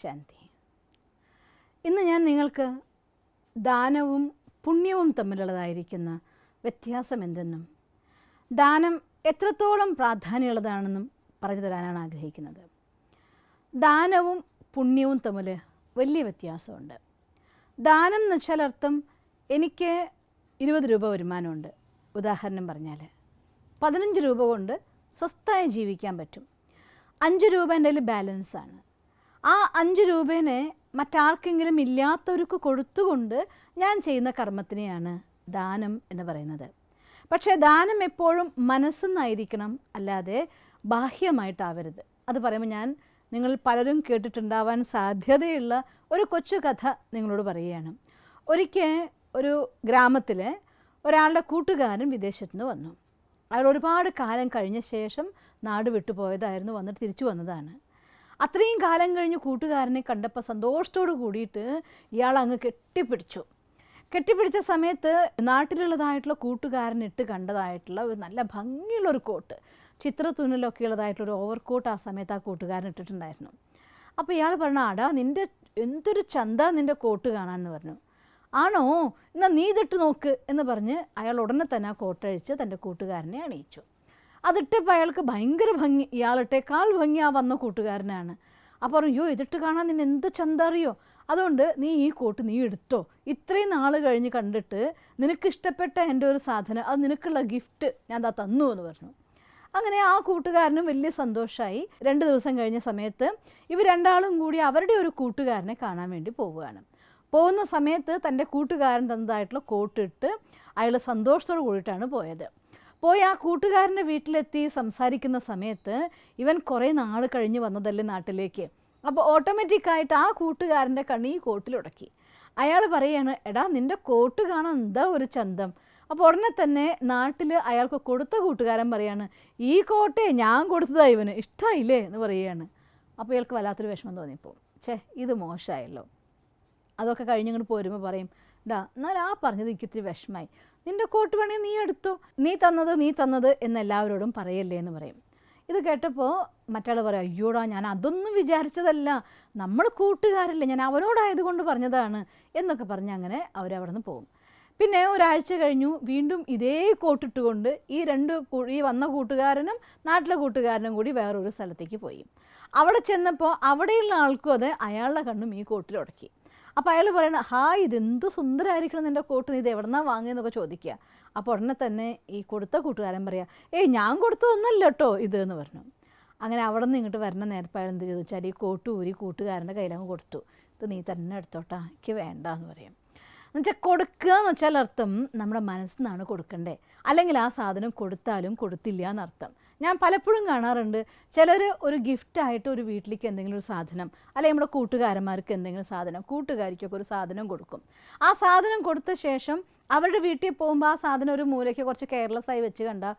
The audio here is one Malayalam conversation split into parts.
ശാന്തി. ഇന്ന് ഞാൻ നിങ്ങൾക്ക് ദാനവും പുണ്യവും തമ്മിലുള്ളതായിരിക്കുന്ന വ്യത്യാസം എന്തെന്നും ദാനം എത്രത്തോളം പ്രാധാന്യമുള്ളതാണെന്നും പറഞ്ഞു തരാനാണ് ആഗ്രഹിക്കുന്നത്. ദാനവും പുണ്യവും തമ്മിൽ വലിയ വ്യത്യാസമുണ്ട്. ദാനം എന്ന് വെച്ചാൽ അർത്ഥം എനിക്ക് 20 രൂപ വരുമാനമുണ്ട്, ഉദാഹരണം പറഞ്ഞാൽ 15 രൂപ കൊണ്ട് സ്വസ്ഥമായി ജീവിക്കാൻ പറ്റും. 5 രൂപ എൻ്റെ കയ്യിൽ ബാലൻസാണ്. ആ 5 രൂപേനെ മറ്റാർക്കെങ്കിലും ഇല്ലാത്തവർക്ക് കൊടുത്തുകൊണ്ട് ഞാൻ ചെയ്യുന്ന കർമ്മത്തിനെയാണ് ദാനം എന്ന് പറയുന്നത്. പക്ഷേ ദാനം എപ്പോഴും മനസ്സെന്നായിരിക്കണം, അല്ലാതെ ബാഹ്യമായിട്ടാവരുത്. അത് പറയുമ്പോൾ ഞാൻ നിങ്ങൾ പലരും കേട്ടിട്ടുണ്ടാവാൻ സാധ്യതയുള്ള ഒരു കൊച്ചു കഥ നിങ്ങളോട് പറയുകയാണ്. ഒരിക്കൽ ഒരു ഗ്രാമത്തിൽ ഒരാളുടെ കൂട്ടുകാരൻ വിദേശത്ത് നിന്ന് വന്നു. അയാൾ ഒരുപാട് കാലം കഴിഞ്ഞ ശേഷം നാട് വിട്ടുപോയതായിരുന്നു, വന്നിട്ട് തിരിച്ചു വന്നതാണ്. അത്രയും കാലം കഴിഞ്ഞ് കൂട്ടുകാരനെ കണ്ടപ്പോൾ സന്തോഷത്തോട് കൂടിയിട്ട് ഇയാൾ അങ്ങ് കെട്ടിപ്പിടിച്ച സമയത്ത് നാട്ടിലുള്ളതായിട്ടുള്ള കൂട്ടുകാരനിട്ട് കണ്ടതായിട്ടുള്ള ഒരു നല്ല ഭംഗിയുള്ളൊരു കോട്ട്, ചിത്രത്തുന്നലൊക്കെ ഉള്ളതായിട്ടുള്ളൊരു ഓവർകോട്ട് ആ സമയത്ത് ആ കൂട്ടുകാരൻ ഇട്ടിട്ടുണ്ടായിരുന്നു. അപ്പോൾ ഇയാൾ പറഞ്ഞു, ആടാ നിൻ്റെ എന്തൊരു ചന്ത നിൻ്റെ കോട്ട് കാണാമെന്ന് പറഞ്ഞു. ആണോ, എന്നാൽ നീ ഇതിട്ട് നോക്ക് എന്ന് പറഞ്ഞ് അയാൾ ഉടനെ തന്നെ ആ കോട്ടഴിച്ച് തൻ്റെ കൂട്ടുകാരനെ അണിയിച്ചു. അതിട്ടപ്പോൾ അയാൾക്ക് ഭയങ്കര ഭംഗി, ഇയാളിട്ടേക്കാൾ ഭംഗി ആ വന്ന കൂട്ടുകാരനാണ്. അപ്പോൾ പറഞ്ഞു, അയ്യോ ഇതിട്ട് കാണാൻ നിന്നെ എന്ത് ചന്ത അറിയോ, അതുകൊണ്ട് നീ ഈ കോട്ട് നീ എടുത്തോ, ഇത്രയും നാൾ കഴിഞ്ഞ് കണ്ടിട്ട് നിനക്കിഷ്ടപ്പെട്ട എൻ്റെ ഒരു സാധനം, അത് നിനക്കുള്ള ഗിഫ്റ്റ് ഞാൻ ദാ തന്നു എന്ന് പറഞ്ഞു. അങ്ങനെ ആ കൂട്ടുകാരനും വലിയ സന്തോഷമായി. 2 ദിവസം കഴിഞ്ഞ സമയത്ത് ഇവർ രണ്ടാളും കൂടി അവരുടെ ഒരു കൂട്ടുകാരനെ കാണാൻ വേണ്ടി പോവുകയാണ്. പോകുന്ന സമയത്ത് തൻ്റെ കൂട്ടുകാരൻ തന്നതായിട്ടുള്ള കോട്ടിട്ട് അയാൾ സന്തോഷത്തോട് കൂടിയിട്ടാണ് പോയത്. പോയി ആ കൂട്ടുകാരൻ്റെ വീട്ടിലെത്തി സംസാരിക്കുന്ന സമയത്ത് ഇവൻ കുറേ നാൾ കഴിഞ്ഞ് വന്നതല്ലേ നാട്ടിലേക്ക്. അപ്പോൾ ഓട്ടോമാറ്റിക്കായിട്ട് ആ കൂട്ടുകാരൻ്റെ കണ്ണ് ഈ കോട്ടിലുടക്കി. അയാൾ പറയാണ്, എടാ നിൻ്റെ കോട്ട് കാണാൻ എന്താ ഒരു ചന്തം. അപ്പോൾ ഉടനെ തന്നെ നാട്ടിൽ അയാൾക്ക് കൊടുത്ത കൂട്ടുകാരൻ പറയാണ്, ഈ കോട്ടേ ഞാൻ കൊടുത്തതാ ഇവന്, ഇഷ്ടമായില്ലേ എന്ന് പറയുകയാണ്. അപ്പോൾ ഇയാൾക്ക് വല്ലാത്തൊരു വിഷമം തോന്നിപ്പോൾ, ഇത് മോശമായല്ലോ. അതൊക്കെ കഴിഞ്ഞിങ്ങോട്ട് പോരുമ്പോൾ പറയും, എന്നാൽ ആ പറഞ്ഞത് എനിക്ക് ഇത്തിരി വിഷമമായി, നിൻ്റെ കോട്ട് വേണമെങ്കിൽ നീ എടുത്തോ, നീ തന്നത് എന്നെല്ലാവരോടും പറയല്ലേ എന്ന് പറയും. ഇത് കേട്ടപ്പോൾ മറ്റാൾ പറയും, അയ്യോടാ ഞാൻ അതൊന്നും വിചാരിച്ചതല്ല, നമ്മൾ കൂട്ടുകാരല്ലേ, ഞാൻ അവനോടായതുകൊണ്ട് പറഞ്ഞതാണ് എന്നൊക്കെ പറഞ്ഞ് അങ്ങനെ അവരവിടെ നിന്ന് പോകും. പിന്നെ ഒരാഴ്ച കഴിഞ്ഞു, വീണ്ടും ഇതേ കോട്ടിട്ടുകൊണ്ട് ഈ വന്ന കൂട്ടുകാരനും നാട്ടിലെ കൂട്ടുകാരനും കൂടി വേറൊരു സ്ഥലത്തേക്ക് പോയി. അവിടെ ചെന്നപ്പോൾ അവിടെയുള്ള ആൾക്കും അത് അയാളുടെ കണ്ണും ഈ കോട്ടിലുടക്കി. അപ്പോൾ അയാൾ പറയണം, ഹായ് ഇതെന്ത് സുന്ദരമായിരിക്കണം നിൻ്റെ കോട്ട്, നീ ഇത് എവിടെന്നാണ് വാങ്ങിയെന്നൊക്കെ ചോദിക്കുക. അപ്പോൾ ഉടനെ തന്നെ ഈ കൊടുത്ത കൂട്ടുകാരൻ പറയാം, ഞാൻ കൊടുത്തതൊന്നല്ല കേട്ടോ ഇത് എന്ന് പറഞ്ഞു. അങ്ങനെ അവിടെ നിന്ന് ഇങ്ങോട്ട് വരണ നേരത്തെ അയാൾ എന്ത് ചോദിച്ചാൽ ഈ കോട്ട് ഊരി കൂട്ടുകാരൻ്റെ കയ്യിലങ്ങ് കൊടുത്തു. ഇത് നീ തന്നെ എടുത്തോട്ടാ, എനിക്ക് വേണ്ട എന്ന് പറയും. എന്നുവെച്ചാൽ കൊടുക്കുക എന്ന് വെച്ചാൽ അർത്ഥം നമ്മുടെ മനസ്സിനാണ് കൊടുക്കണ്ടേ, അല്ലെങ്കിൽ ആ സാധനം കൊടുത്താലും കൊടുത്തില്ല എന്നർത്ഥം. ഞാൻ പലപ്പോഴും കാണാറുണ്ട്, ചിലർ ഒരു ഗിഫ്റ്റായിട്ട് ഒരു വീട്ടിലേക്ക് എന്തെങ്കിലും ഒരു സാധനം, അല്ലെങ്കിൽ നമ്മുടെ കൂട്ടുകാരന്മാർക്ക് എന്തെങ്കിലും സാധനം, കൂട്ടുകാരിക്കൊക്കെ ഒരു സാധനം കൊടുക്കും. ആ സാധനം കൊടുത്ത ശേഷം അവരുടെ വീട്ടിൽ പോകുമ്പോൾ ആ സാധനം ഒരു മൂലയ്ക്ക് കുറച്ച് കെയർലെസ്സായി വെച്ച് കണ്ടാൽ,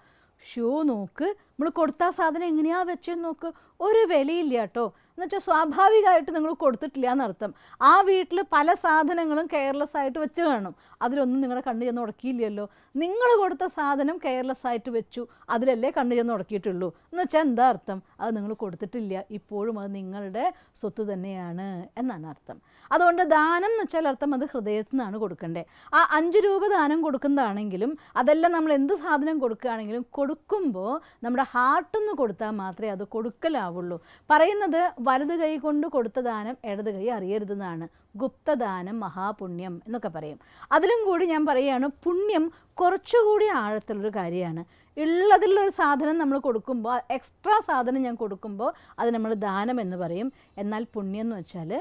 നോക്ക് നമ്മൾ കൊടുത്ത ആ സാധനം എങ്ങനെയാണ് വെച്ചെന്ന് നോക്ക്, ഒരു വിലയില്ല കേട്ടോ. എന്നുവെച്ചാൽ സ്വാഭാവികമായിട്ട് നിങ്ങൾ കൊടുത്തിട്ടില്ല എന്നർത്ഥം. ആ വീട്ടിൽ പല സാധനങ്ങളും കെയർലെസ് ആയിട്ട് വെച്ച് കാണും, അതിലൊന്നും നിങ്ങളുടെ കണ്ണ് ചെന്ന് ഉടക്കിയില്ലല്ലോ. നിങ്ങൾ കൊടുത്ത സാധനം കെയർലെസ് ആയിട്ട് വെച്ചു, അതിലല്ലേ കണ്ണ് ചെന്ന് ഉടക്കിയിട്ടുള്ളൂ. എന്ന് വെച്ചാൽ എന്താ അർത്ഥം, അത് നിങ്ങൾ കൊടുത്തിട്ടില്ല, ഇപ്പോഴും അത് നിങ്ങളുടെ സ്വത്ത് തന്നെയാണ് എന്നാണ് അർത്ഥം. അതുകൊണ്ട് ദാനം എന്ന് വെച്ചാൽ അർത്ഥം അത് ഹൃദയത്തിൽ നിന്നാണ് കൊടുക്കേണ്ടത്. ആ 5 രൂപ ദാനം കൊടുക്കുന്നതാണെങ്കിലും അതെല്ലാം നമ്മൾ എന്ത് സാധനം കൊടുക്കുകയാണെങ്കിലും കൊടുക്കുമ്പോൾ നമ്മുടെ ഹാർട്ടിൽ നിന്ന് കൊടുത്താൽ മാത്രമേ അത് കൊടുക്കലാവുള്ളൂ. പറയുന്നത് വലത് കൈ കൊണ്ട് കൊടുത്ത ദാനം ഇടത് കൈ അറിയരുതെന്നാണ്. ഗുപ്തദാനം മഹാപുണ്യം എന്നൊക്കെ പറയും. അതിലും കൂടി ഞാൻ പറയുകയാണ്, പുണ്യം കുറച്ചുകൂടി ആഴത്തിലൊരു കാര്യമാണ്. ഉള്ളതിലൊരു സാധനം നമ്മൾ കൊടുക്കുമ്പോൾ, എക്സ്ട്രാ സാധനം ഞാൻ കൊടുക്കുമ്പോൾ അത് നമ്മൾ ദാനം എന്ന് പറയും. എന്നാൽ പുണ്യം എന്ന് വെച്ചാൽ,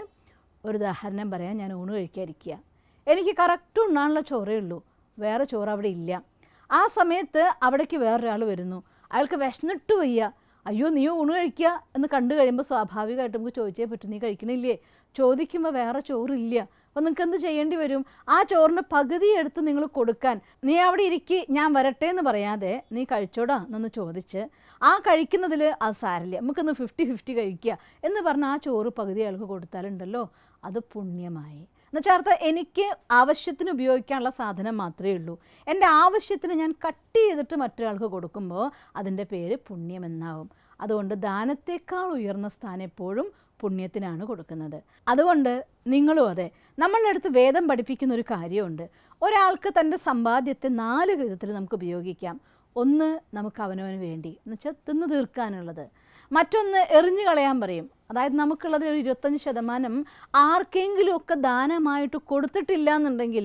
ഒരു ഉദാഹരണം പറയാൻ, ഞാൻ ഊണ് കഴിക്കാതിരിക്കുക, എനിക്ക് കറക്റ്റ് ഉണ്ണാനുള്ള ചോറേ ഉള്ളൂ, വേറെ ചോറ് അവിടെ ഇല്ല. ആ സമയത്ത് അവിടേക്ക് വേറൊരാൾ വരുന്നു, അയാൾക്ക് വിശന്നിട്ട് വയ്യ, അയ്യോ നീ ഊണ് കഴിക്കുക എന്ന് കണ്ടു കഴിയുമ്പോൾ സ്വാഭാവികമായിട്ട് നമുക്ക് ചോദിച്ചേ പറ്റും, നീ കഴിക്കണില്ലേ? ചോദിക്കുമ്പോൾ വേറെ ചോറില്ല. അപ്പോൾ നിങ്ങൾക്ക് എന്ത് ചെയ്യേണ്ടി വരും? ആ ചോറിൻ്റെ പകുതി എടുത്ത് നിങ്ങൾ കൊടുക്കാൻ, നീ അവിടെ ഇരിക്കി ഞാൻ വരട്ടെ എന്ന് പറയാതെ നീ കഴിച്ചോടാ എന്നൊന്ന് ചോദിച്ച്, ആ കഴിക്കുന്നതിൽ അത് സാരില്ല, നമുക്കൊന്ന് 50-50 കഴിക്കുക എന്ന് പറഞ്ഞാൽ ആ ചോറ് പകുതി അയാൾക്ക് കൊടുത്താലുണ്ടല്ലോ, അത് പുണ്യമായി. എന്നുവെച്ചാൽ എനിക്ക് ആവശ്യത്തിന് ഉപയോഗിക്കാനുള്ള സാധനം മാത്രമേ ഉള്ളൂ, എൻ്റെ ആവശ്യത്തിന് ഞാൻ കട്ട് ചെയ്തിട്ട് മറ്റൊരാൾക്ക് കൊടുക്കുമ്പോൾ അതിൻ്റെ പേര് പുണ്യമെന്നാവും. അതുകൊണ്ട് ദാനത്തേക്കാൾ ഉയർന്ന സ്ഥാനം എപ്പോഴും പുണ്യത്തിനാണ് കൊടുക്കുന്നത്. അതുകൊണ്ട് നിങ്ങളും അതെ, നമ്മളുടെ അടുത്ത് വേദം പഠിപ്പിക്കുന്ന ഒരു കാര്യമുണ്ട്. ഒരാൾക്ക് തൻ്റെ സമ്പാദ്യത്തെ 4 വിധത്തിൽ നമുക്ക് ഉപയോഗിക്കാം. ഒന്ന് നമുക്ക് അവനവന് വേണ്ടി, എന്ന് വെച്ചാൽ തിന്നു തീർക്കാനുള്ളത്. മറ്റൊന്ന് എറിഞ്ഞു കളയാൻ പറയും. അതായത് നമുക്കുള്ളത് ഒരു 25% ആർക്കെങ്കിലുമൊക്കെ ദാനമായിട്ട് കൊടുത്തിട്ടില്ല എന്നുണ്ടെങ്കിൽ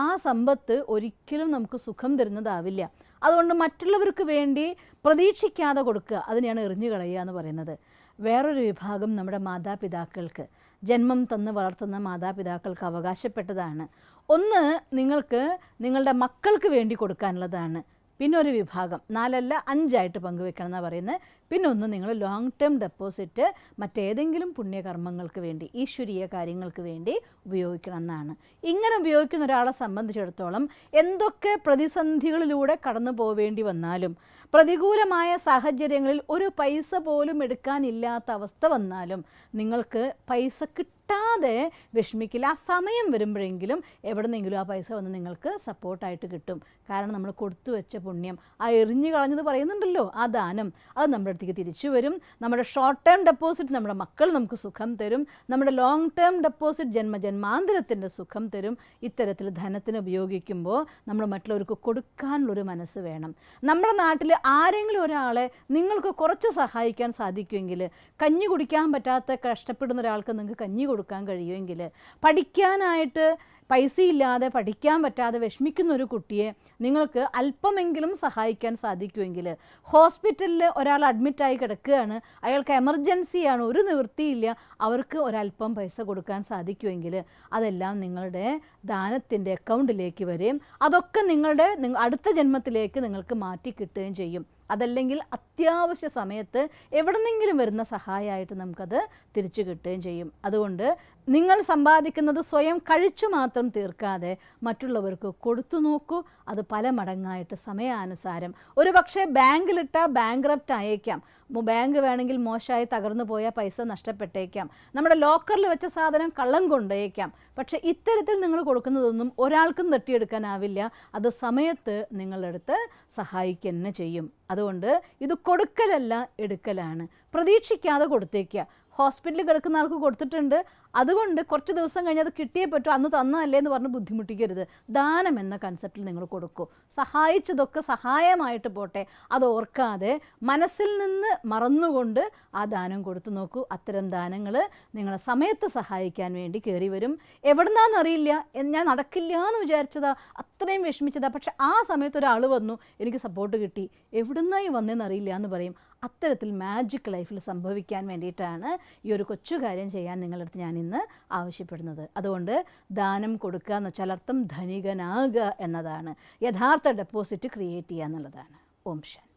ആ സമ്പത്ത് ഒരിക്കലും നമുക്ക് സുഖം തരുന്നതാവില്ല. അതുകൊണ്ട് മറ്റുള്ളവർക്ക് വേണ്ടി പ്രതീക്ഷിക്കാതെ കൊടുക്കുക, അതിനെയാണ് എറിഞ്ഞു കളയുക എന്ന് പറയുന്നത്. വേറൊരു വിഭാഗം നമ്മുടെ മാതാപിതാക്കൾക്ക്, ജന്മം തന്ന് വളർത്തുന്ന മാതാപിതാക്കൾക്ക് അവകാശപ്പെട്ടതാണ്. ഒന്ന് നിങ്ങൾക്ക് നിങ്ങളുടെ മക്കൾക്ക് വേണ്ടി കൊടുക്കാനുള്ളതാണ്. പിന്നെ ഒരു വിഭാഗം 4 അല്ല 5 ആയിട്ട് പങ്കുവെക്കണം എന്നാണ് പറയുന്നത്. പിന്നെ ഒന്ന് നിങ്ങൾ ലോങ് ടേം ഡെപ്പോസിറ്റ് മറ്റേതെങ്കിലും പുണ്യകർമ്മങ്ങൾക്ക് വേണ്ടി, ഈശ്വരീയ കാര്യങ്ങൾക്ക് വേണ്ടി ഉപയോഗിക്കണം എന്നാണ്. ഇങ്ങനെ ഉപയോഗിക്കുന്ന ഒരാളെ സംബന്ധിച്ചിടത്തോളം എന്തൊക്കെ പ്രതിസന്ധികളിലൂടെ കടന്നു പോവേണ്ടി വന്നാലും, പ്രതികൂലമായ സാഹചര്യങ്ങളിൽ ഒരു പൈസ പോലും എടുക്കാനില്ലാത്ത അവസ്ഥ വന്നാലും നിങ്ങൾക്ക് പൈസ കിട്ടാതെ വിഷമിക്കില്ല. ആ സമയം വരുമ്പോഴെങ്കിലും എവിടെന്നെങ്കിലും ആ പൈസ വന്ന് നിങ്ങൾക്ക് സപ്പോർട്ടായിട്ട് കിട്ടും. കാരണം നമ്മൾ കൊടുത്തു വെച്ച പുണ്യം, ആ എറിഞ്ഞു കളഞ്ഞത് പറയുന്നുണ്ടല്ലോ, ആ ദാനം, അത് നമ്മുടെ അടുത്തേക്ക് തിരിച്ചു വരും. നമ്മുടെ ഷോർട്ട് ടേം ഡെപ്പോസിറ്റ് നമ്മുടെ മക്കൾ നമുക്ക് സുഖം തരും. നമ്മുടെ ലോങ് ടേം ഡെപ്പോസിറ്റ് ജന്മജന്മാന്തരത്തിൻ്റെ സുഖം തരും. ഇത്തരത്തിൽ ധനത്തിന് ഉപയോഗിക്കുമ്പോൾ നമ്മൾ മറ്റുള്ളവർക്ക് കൊടുക്കാനുള്ളൊരു മനസ്സ് വേണം. നമ്മുടെ നാട്ടിൽ ആരെങ്കിലും ഒരാളെ നിങ്ങൾക്ക് കുറച്ച് സഹായിക്കാൻ സാധിക്കുമെങ്കിൽ, കഞ്ഞി കുടിക്കാൻ പറ്റാത്ത കഷ്ടപ്പെടുന്ന ഒരാൾക്ക് നിങ്ങൾക്ക് കഞ്ഞി കൊടുക്കാൻ കഴിയുമെങ്കിൽ, പഠിക്കാനായിട്ട് പൈസയില്ലാതെ പഠിക്കാൻ പറ്റാതെ വിഷമിക്കുന്ന ഒരു കുട്ടിയെ നിങ്ങൾക്ക് അല്പമെങ്കിലും സഹായിക്കാൻ സാധിക്കുമെങ്കിൽ, ഹോസ്പിറ്റലിൽ ഒരാൾ അഡ്മിറ്റായി കിടക്കുകയാണ്, അയാൾക്ക് എമർജൻസിയാണ്, ഒരു നിവൃത്തിയില്ല, അവർക്ക് ഒരല്പം പൈസ കൊടുക്കാൻ സാധിക്കുമെങ്കിൽ അതെല്ലാം നിങ്ങളുടെ ദാനത്തിൻ്റെ അക്കൗണ്ടിലേക്ക് വരും. അതൊക്കെ നിങ്ങളുടെ അടുത്ത ജന്മത്തിലേക്ക് നിങ്ങൾക്ക് മാറ്റി കിട്ടുകയും ചെയ്യും. അതല്ലെങ്കിൽ അത്യാവശ്യ സമയത്ത് എവിടെന്നെങ്കിലും വരുന്ന സഹായമായിട്ട് നമുക്കത് തിരിച്ചു കിട്ടുകയും ചെയ്യും. അതുകൊണ്ട് നിങ്ങൾ സമ്പാദിക്കുന്നത് സ്വയം കഴിച്ചു മാത്രം തീർക്കാതെ മറ്റുള്ളവർക്ക് കൊടുത്തു നോക്കൂ. അത് പല മടങ്ങായിട്ട് സമയാനുസാരം, ഒരു പക്ഷേ ബാങ്കിലിട്ടാൽ ബാങ്ക്രപ്റ്റ് ആയേക്കാം, ബാങ്ക് വേണമെങ്കിൽ മോശമായി തകർന്നു പോയാൽ പൈസ നഷ്ടപ്പെട്ടേക്കാം, നമ്മുടെ ലോക്കറിൽ വെച്ച സാധനം കള്ളം കൊണ്ടേക്കാം. പക്ഷേ ഇത്തരത്തിൽ നിങ്ങൾ കൊടുക്കുന്നതൊന്നും ഒരാൾക്കും തട്ടിയെടുക്കാനാവില്ല. അത് സമയത്ത് നിങ്ങളുടെ അടുത്ത് സഹായിക്കുക തന്നെ ചെയ്യും. അതുകൊണ്ട് ഇത് കൊടുക്കലല്ല, എടുക്കലാണ്. പ്രതീക്ഷിക്കാതെ കൊടുത്തേക്കുക. ഹോസ്പിറ്റലിൽ കിടക്കുന്ന ആൾക്ക് കൊടുത്തിട്ടുണ്ട്, അതുകൊണ്ട് കുറച്ച് ദിവസം കഴിഞ്ഞ് അത് കിട്ടിയേ പറ്റൂ, അന്ന് തന്നല്ലേ എന്ന് പറഞ്ഞ് ബുദ്ധിമുട്ടിക്കരുത്. ദാനം എന്ന കൺസെപ്റ്റിൽ നിങ്ങൾ കൊടുക്കൂ. സഹായിച്ചതൊക്കെ സഹായമായിട്ട് പോട്ടെ, അത് ഓർക്കാതെ മനസ്സിൽ നിന്ന് മറന്നുകൊണ്ട് ആ ദാനം കൊടുത്തു നോക്കൂ. അത്തരം ദാനങ്ങൾ നിങ്ങളെ സമയത്ത് സഹായിക്കാൻ വേണ്ടി കയറി വരും. എവിടുന്നാന്നറിയില്ല, ഞാൻ നടക്കില്ല എന്ന് വിചാരിച്ചതാ, അത്രയും വിഷമിച്ചതാ, പക്ഷെ ആ സമയത്ത് ഒരാൾ വന്നു, എനിക്ക് സപ്പോർട്ട് കിട്ടി, എവിടുന്നായി വന്നതെന്നറിയില്ല എന്ന് പറയും. അത്തരത്തിൽ മാജിക് ലൈഫിൽ സംഭവിക്കാൻ വേണ്ടിയിട്ടാണ് ഈ ഒരു കൊച്ചു കാര്യം ചെയ്യാൻ നിങ്ങളുടെ അടുത്ത് ഞാൻ ഇന്ന് ആവശ്യപ്പെടുന്നത്. അതുകൊണ്ട് ദാനം കൊടുക്കുക എന്ന് വെച്ചാൽ അർത്ഥം ധനികനാകുക എന്നതാണ്. യഥാർത്ഥ ഡെപ്പോസിറ്റ് ക്രിയേറ്റ് ചെയ്യുക എന്നുള്ളതാണ്. ഓം ശാന്തി.